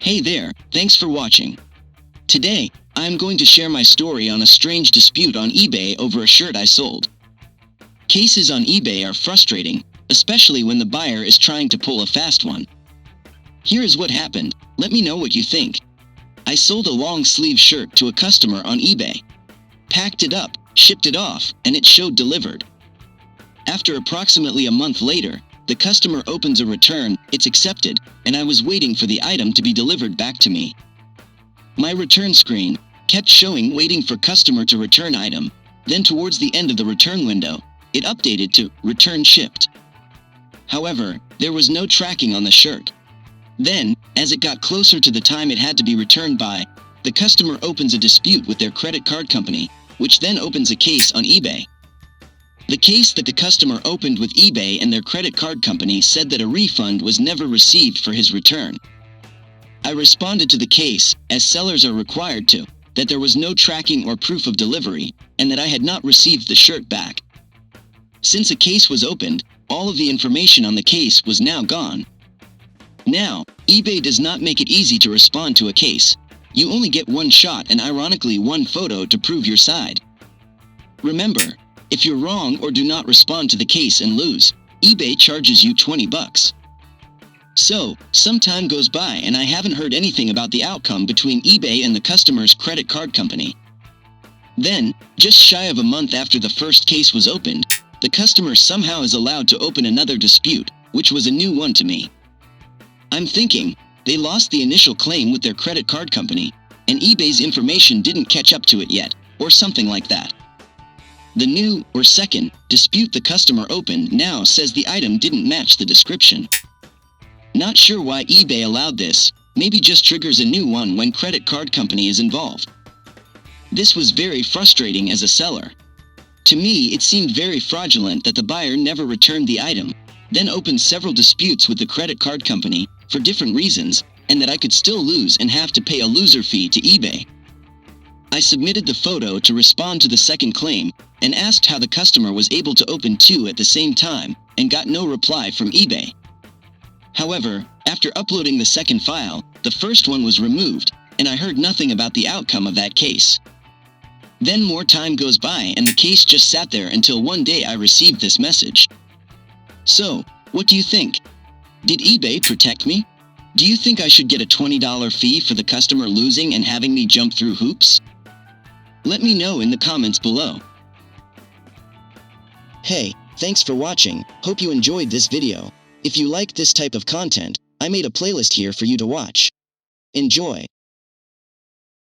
Hey there, thanks for watching. Today, I am going to share my story on a strange dispute on eBay over a shirt I sold. Cases on eBay are frustrating, especially when the buyer is trying to pull a fast one. Here is what happened, let me know what you think. I sold a long-sleeve shirt to a customer on eBay. Packed it up, shipped it off, and it showed delivered. After approximately a month later, the customer opens a return, it's accepted, and I was waiting for the item to be delivered back to me. My return screen kept showing waiting for customer to return item, then towards the end of the return window, it updated to return shipped. However, there was no tracking on the shirt. Then, as it got closer to the time it had to be returned by, the customer opens a dispute with their credit card company, which then opens a case on eBay. The case that the customer opened with eBay and their credit card company said that a refund was never received for his return. I responded to the case, as sellers are required to, that there was no tracking or proof of delivery, and that I had not received the shirt back. Since a case was opened, all of the information on the case was now gone. Now, eBay does not make it easy to respond to a case. You only get one shot and ironically one photo to prove your side. Remember, if you're wrong or do not respond to the case and lose, eBay charges you $20. So, some time goes by and I haven't heard anything about the outcome between eBay and the customer's credit card company. Then, just shy of a month after the first case was opened, the customer somehow is allowed to open another dispute, which was a new one to me. I'm thinking, they lost the initial claim with their credit card company, and eBay's information didn't catch up to it yet, or something like that. The new, or second, dispute the customer opened now says the item didn't match the description. Not sure why eBay allowed this, maybe just triggers a new one when credit card company is involved. This was very frustrating as a seller. To me, it seemed very fraudulent that the buyer never returned the item, then opened several disputes with the credit card company for different reasons, and that I could still lose and have to pay a loser fee to eBay. I submitted the photo to respond to the second claim and asked how the customer was able to open two at the same time and got no reply from eBay. However, after uploading the second file, the first one was removed and I heard nothing about the outcome of that case. Then more time goes by and the case just sat there until one day I received this message. So, what do you think? Did eBay protect me? Do you think I should get a $20 fee for the customer losing and having me jump through hoops? Let me know in the comments below. Hey, thanks for watching, hope you enjoyed this video. If you like this type of content, I made a playlist here for you to watch. Enjoy!